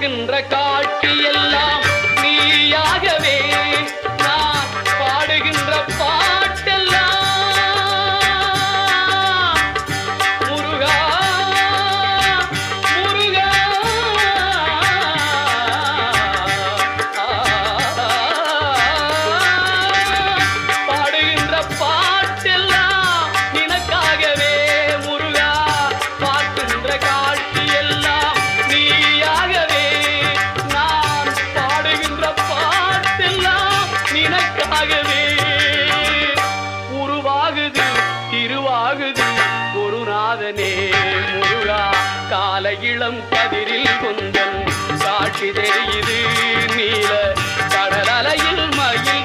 பார்க்கின்ற காட்சி எல்லாம் நீயாகவே நான் பாடுகின்ற பாட்டெல்லாம் முருகா முருகா பாடுகின்ற பாட்டெல்லாம் நினக்காகவே முருகா பார்க்கின்ற காட்சி எல்லாம் நீயாகவே நான் பாடுகின்ற பாட்டெல்லாம் நினக்காகவே உருவாகுது திருவாகுது குருநாதனே முருகா கால இளம் கதிரில் கொந்தன் சாட்சி தெரியுது நீல கடல் அலையில் மயில்